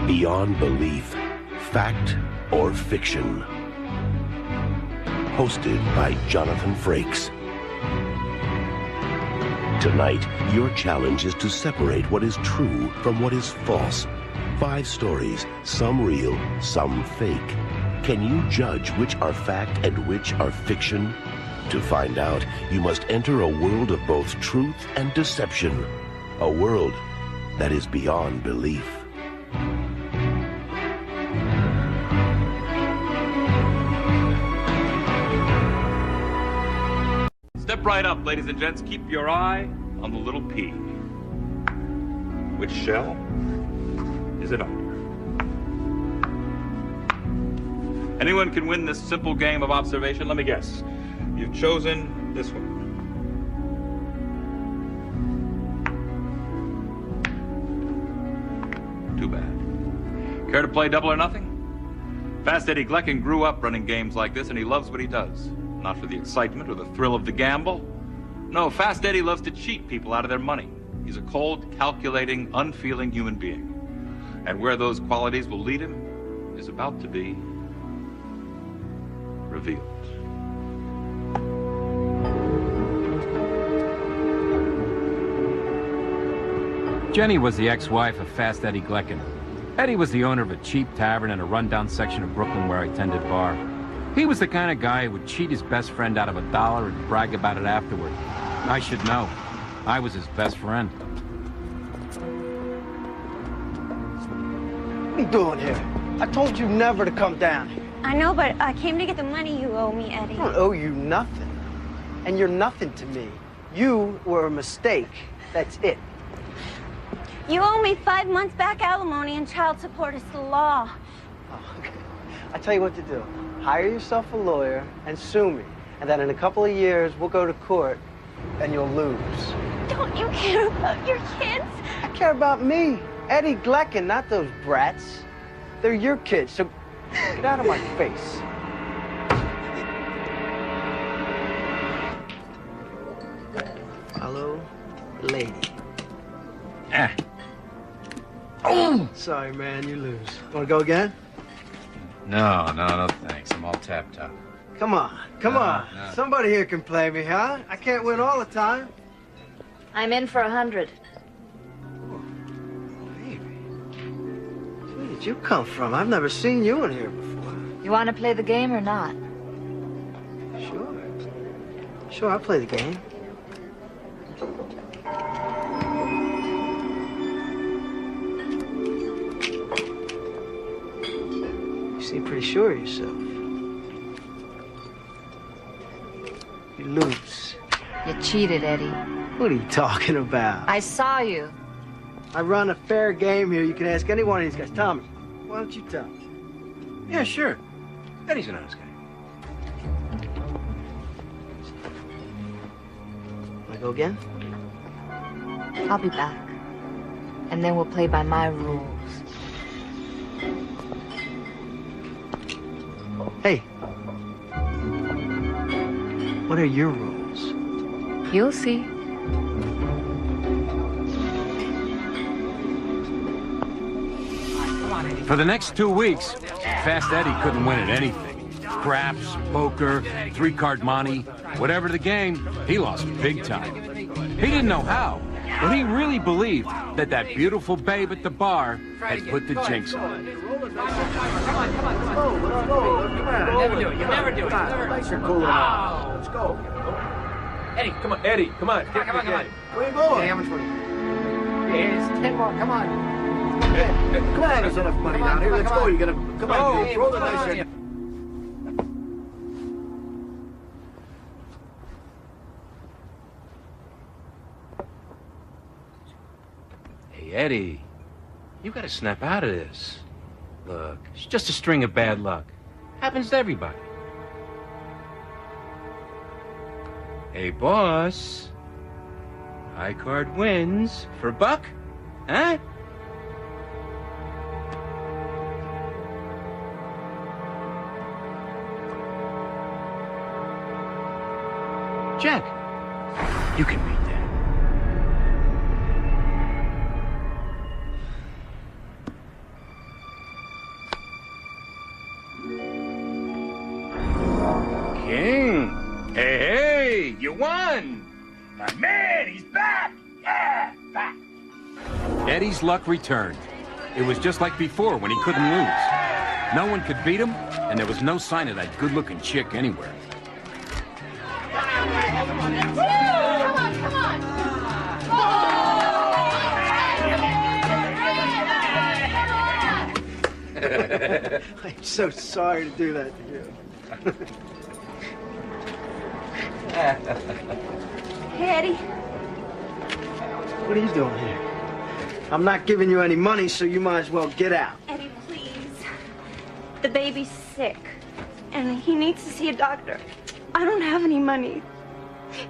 Beyond Belief, Fact or Fiction. Hosted by Jonathan Frakes. Tonight, your challenge is to separate what is true from what is false. 5 stories, some real, some fake. Can you judge which are fact and which are fiction? To find out, you must enter a world of both truth and deception. A world that is beyond belief. Step right up, ladies and gents. Keep your eye on the little pea. Which shell is it under? Anyone can win this simple game of observation. Let me guess. You've chosen this one. Too bad. Care to play double or nothing? Fast Eddie Gleckin grew up running games like this, and he loves what he does. Not for the excitement or the thrill of the gamble. No, Fast Eddie loves to cheat people out of their money. He's a cold, calculating, unfeeling human being. And where those qualities will lead him is about to be revealed. Jenny was the ex-wife of Fast Eddie Gleckin. Eddie was the owner of a cheap tavern in a rundown section of Brooklyn where I tended bar. He was the kind of guy who would cheat his best friend out of $1 and brag about it afterward. I should know. I was his best friend. What are you doing here? I told you never to come down here. I know, but I came to get the money you owe me, Eddie. I don't owe you nothing. And you're nothing to me. You were a mistake. That's it. You owe me 5 months back alimony and child support. It's the law. Oh, okay. I tell you what to do. Hire yourself a lawyer and sue me. And then in a couple of years, we'll go to court and you'll lose. Don't you care about your kids? I care about me. Eddie Gleckin, not those brats. They're your kids, so get out of my face. Follow the lady. Ah. Oh! Sorry, man, you lose. Want to go again? No, thanks. I'm all tapped out. Come on. No. Somebody here can play me, huh? I can't win all the time. I'm in for 100. Baby. Where did you come from? I've never seen you in here before. You want to play the game or not? Sure, I'll play the game. You seem pretty sure of yourself. You lose. You cheated, Eddie. What are you talking about? I saw you. I run a fair game here. You can ask any one of these guys. Tommy, why don't you tell me? Yeah, sure. Eddie's an honest guy. Want to go again? I'll be back. And then we'll play by my rules. Hey. What are your rules? You'll see. For the next 2 weeks, Fast Eddie couldn't win at anything. Craps, poker, 3-card monte, whatever the game, he lost big time. He didn't know how, but he really believed that that beautiful babe at the bar had put the jinx on. Never do it. You never do it. Thanks for cooling off. Let's go. Eddie, come on. Eddie, come on. Come on. Where are you going? Hey, how much money? Here's 10 more. Come on. Come on, there's enough money down here. Let's go. You gotta come on. Throw the dice in. Hey, Eddie, you gotta snap out of this. Look, it's just a string of bad luck. Happens to everybody. Hey, boss. High card wins for $1, huh? Jack, you can beat that. Hey, you won! My man, he's back! Yeah, back! Eddie's luck returned. It was just like before when he couldn't lose. No one could beat him, and there was no sign of that good-looking chick anywhere. I'm so sorry to do that to you. Hey, Eddie. What are you doing here? I'm not giving you any money, so you might as well get out. Eddie, please. The baby's sick, and he needs to see a doctor. I don't have any money.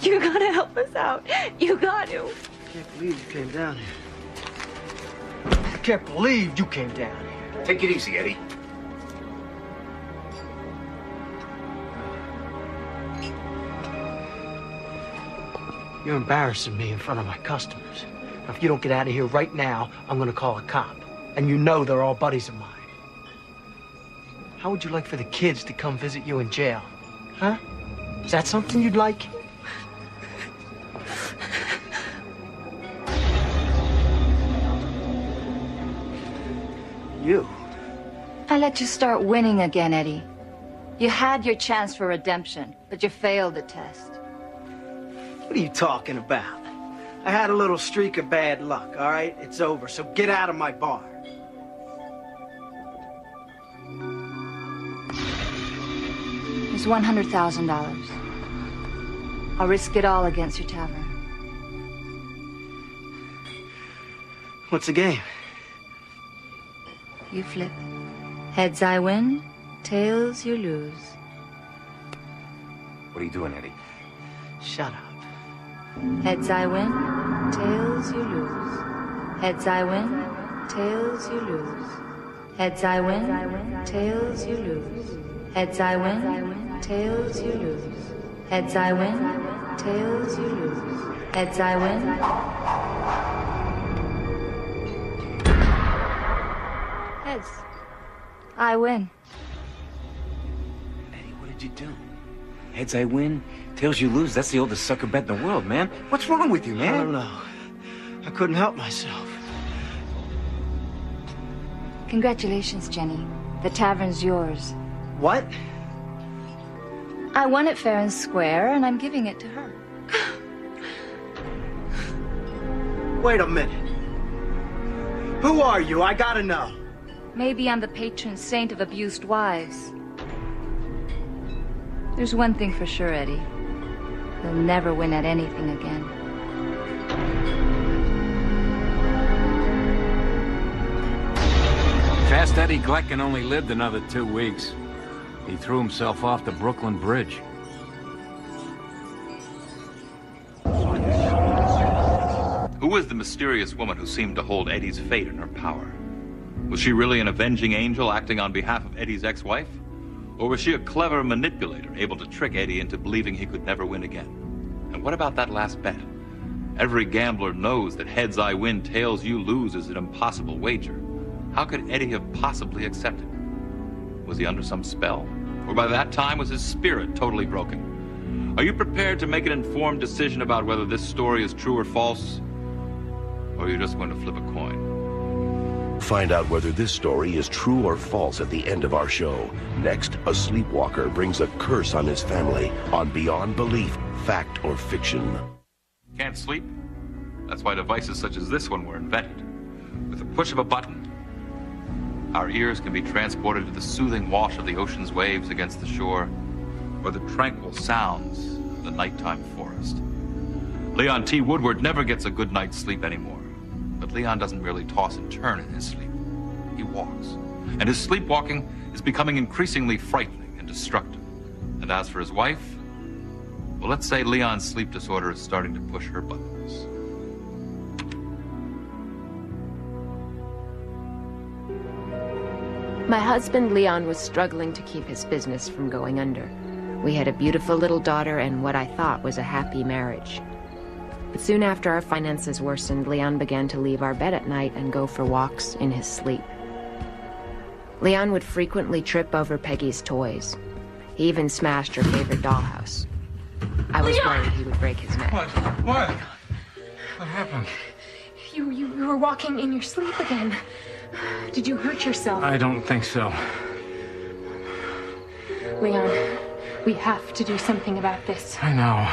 You gotta help us out. You got to. I can't believe you came down here. I can't believe you came down here. Take it easy, Eddie. You're embarrassing me in front of my customers. Now, if you don't get out of here right now, I'm gonna call a cop. And you know they're all buddies of mine. How would you like for the kids to come visit you in jail? Huh? Is that something you'd like? You? I let you start winning again, Eddie. You had your chance for redemption, but you failed the test. What are you talking about? I had a little streak of bad luck, all right? It's over, so get out of my bar. Here's $100,000. I'll risk it all against your tavern. What's the game? You flip. Heads I win, tails you lose. What are you doing, Eddie? Shut up. Heads I win, tails you lose. Heads I win, tails you lose. Heads I win, tails you lose. Heads I win, tails you lose. Heads I win, tails you lose. Heads I win. Heads. I win. Eddie, what did you do? Heads I win, tails you lose. That's the oldest sucker bet in the world, man. What's wrong with you, man? I don't know. I couldn't help myself. Congratulations, Jenny. The tavern's yours. What? I won it fair and square, and I'm giving it to her. Wait a minute. Who are you? I gotta know. Maybe I'm the patron saint of abused wives. There's one thing for sure, Eddie. You'll never win at anything again. Fast Eddie Glecken only lived another 2 weeks. He threw himself off the Brooklyn Bridge. Who was the mysterious woman who seemed to hold Eddie's fate in her power? Was she really an avenging angel acting on behalf of Eddie's ex-wife? Or was she a clever manipulator able to trick Eddie into believing he could never win again? And what about that last bet? Every gambler knows that heads I win, tails you lose is an impossible wager. How could Eddie have possibly accepted? Was he under some spell? Or by that time was his spirit totally broken? Are you prepared to make an informed decision about whether this story is true or false? Or are you just going to flip a coin? Find out whether this story is true or false at the end of our show. Next, a sleepwalker brings a curse on his family on Beyond Belief, Fact or Fiction. Can't sleep? That's why devices such as this one were invented. With the push of a button, our ears can be transported to the soothing wash of the ocean's waves against the shore, or the tranquil sounds of the nighttime forest. Leon T. Woodward never gets a good night's sleep anymore. But Leon doesn't merely toss and turn in his sleep. He walks. And his sleepwalking is becoming increasingly frightening and destructive. And as for his wife, well, let's say Leon's sleep disorder is starting to push her buttons. My husband, Leon, was struggling to keep his business from going under. We had a beautiful little daughter and what I thought was a happy marriage. But soon after our finances worsened, Leon began to leave our bed at night and go for walks in his sleep. Leon would frequently trip over Peggy's toys. He even smashed her favorite dollhouse. I was worried he would break his neck. What? What happened? You were walking in your sleep again. Did you hurt yourself? I don't think so. Leon, we have to do something about this. I know.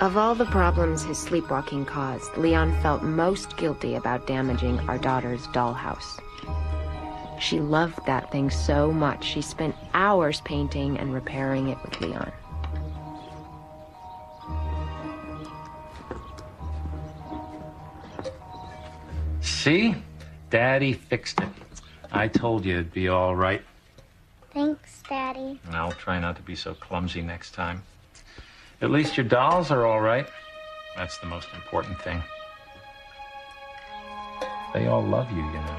Of all the problems his sleepwalking caused, Leon felt most guilty about damaging our daughter's dollhouse. She loved that thing so much, she spent hours painting and repairing it with Leon. See? Daddy fixed it. I told you it'd be all right. Thanks, Daddy. And I'll try not to be so clumsy next time. At least your dolls are all right. That's the most important thing. They all love you, you know.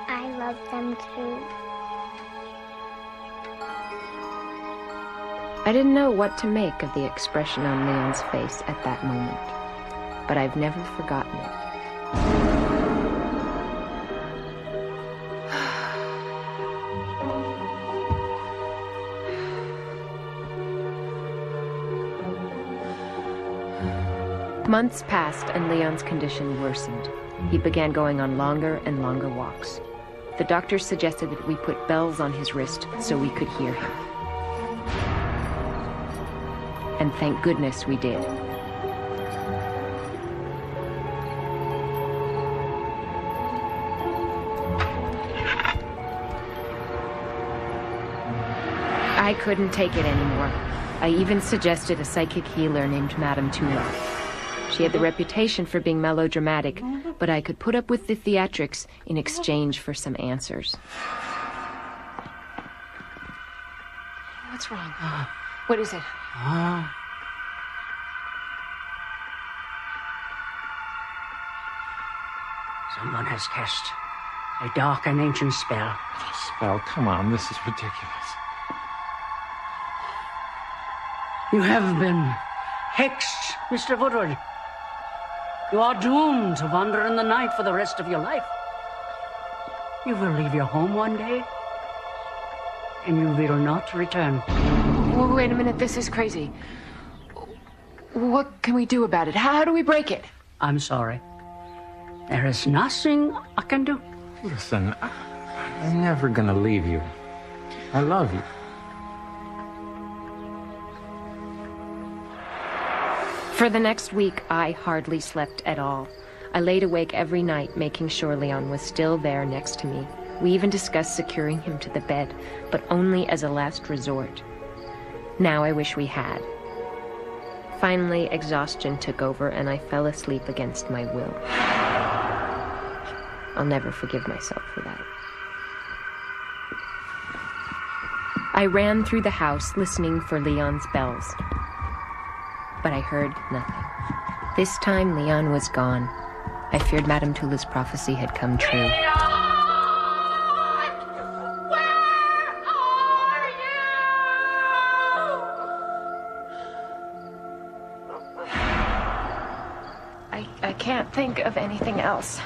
I love them too. I didn't know what to make of the expression on Leon's face at that moment, but I've never forgotten it. Months passed and Leon's condition worsened. He began going on longer and longer walks. The doctor suggested that we put bells on his wrist so we could hear him. And thank goodness we did. I couldn't take it anymore. I even suggested a psychic healer named Madame Tula. She had the reputation for being melodramatic, but I could put up with the theatrics in exchange for some answers. What's wrong? What is it? Someone has cast a dark and ancient spell. Spell, come on, this is ridiculous. You have been hexed, Mr. Woodward. You are doomed to wander in the night for the rest of your life. You will leave your home one day, and you will not return. Well, wait a minute, this is crazy. What can we do about it? How do we break it? I'm sorry. There is nothing I can do. Listen, I'm never gonna leave you. I love you. For the next week, I hardly slept at all. I laid awake every night, making sure Leon was still there next to me. We even discussed securing him to the bed, but only as a last resort. Now I wish we had. Finally, exhaustion took over, and I fell asleep against my will. I'll never forgive myself for that. I ran through the house, listening for Leon's bells. But I heard nothing. This time, Leon was gone. I feared Madame Tula's prophecy had come true. Leon! Where are you? I can't think of anything else.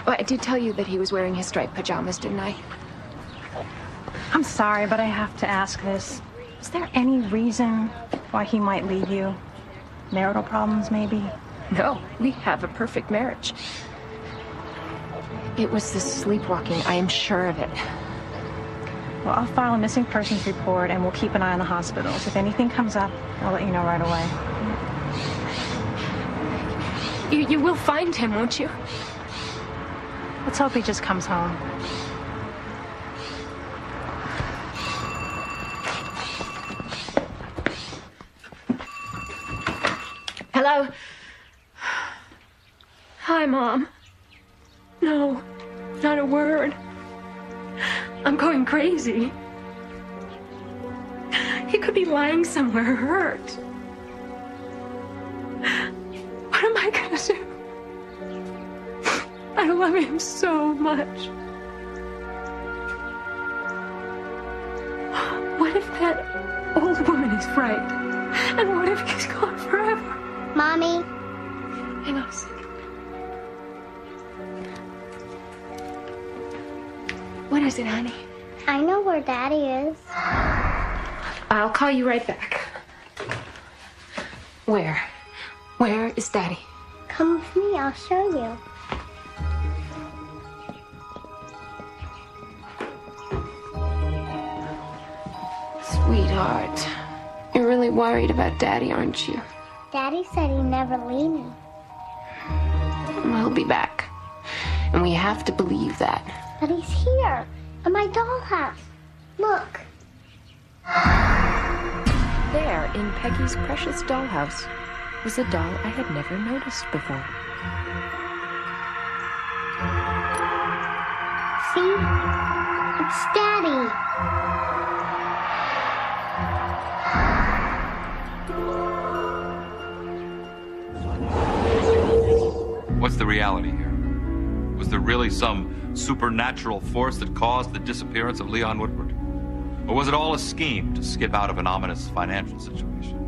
Well, I did tell you that he was wearing his striped pajamas, didn't I? I'm sorry, but I have to ask this. Is there any reason why he might leave you? Marital problems, maybe? No, we have a perfect marriage. It was the sleepwalking, I am sure of it. Well, I'll file a missing persons report and we'll keep an eye on the hospitals. If anything comes up, I'll let you know right away. You will find him, won't you? Let's hope he just comes home. Hello? Hi, Mom. No, not a word. I'm going crazy. He could be lying somewhere hurt. What am I gonna do? I love him so much. What if that old woman is right? And what if he's gone forever? Mommy? Hang on a second. What is is it, honey? I know where Daddy is. I'll call you right back. Where? Where is Daddy? Come with me, I'll show you. Sweetheart, you're really worried about Daddy, aren't you? Daddy said he'd never leave me. We'll be back. And we have to believe that. But he's here, in my dollhouse. Look. There, in Peggy's precious dollhouse, was a doll I had never noticed before. See? It's Daddy. What's the reality here? Was there really some supernatural force that caused the disappearance of Leon Woodward? Or was it all a scheme to skip out of an ominous financial situation?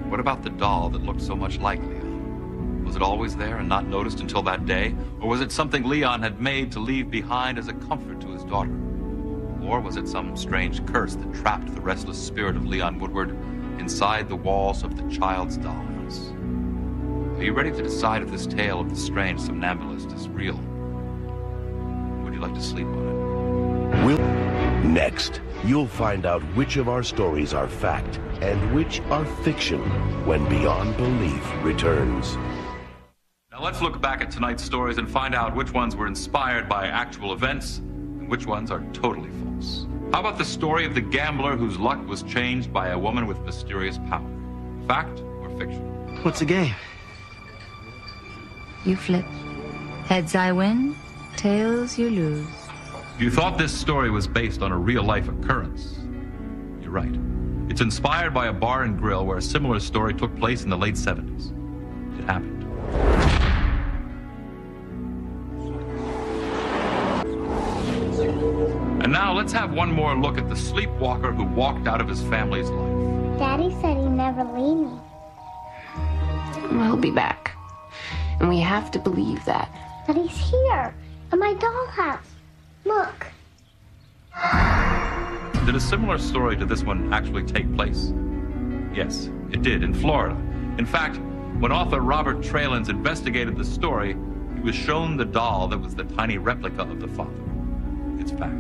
What about the doll that looked so much like Leon? Was it always there and not noticed until that day? Or was it something Leon had made to leave behind as a comfort to his daughter? Or was it some strange curse that trapped the restless spirit of Leon Woodward inside the walls of the child's dollhouse? Are you ready to decide if this tale of the strange somnambulist is real? Would you like to sleep on it? Next, you'll find out which of our stories are fact and which are fiction when Beyond Belief returns. Now let's look back at tonight's stories and find out which ones were inspired by actual events and which ones are totally false. How about the story of the gambler whose luck was changed by a woman with mysterious power? Fact or fiction? What's the game? You flip. Heads I win, tails you lose. You thought this story was based on a real-life occurrence. You're right. It's inspired by a bar and grill where a similar story took place in the late 70s. It happened. And now let's have one more look at the sleepwalker who walked out of his family's life. Daddy said he'd never leave me. We'll be back. And we have to believe that. But he's here, in my dollhouse. Look. Did a similar story to this one actually take place? Yes, it did, in Florida. In fact, when author Robert Tralins investigated the story, he was shown the doll that was the tiny replica of the father. It's fact.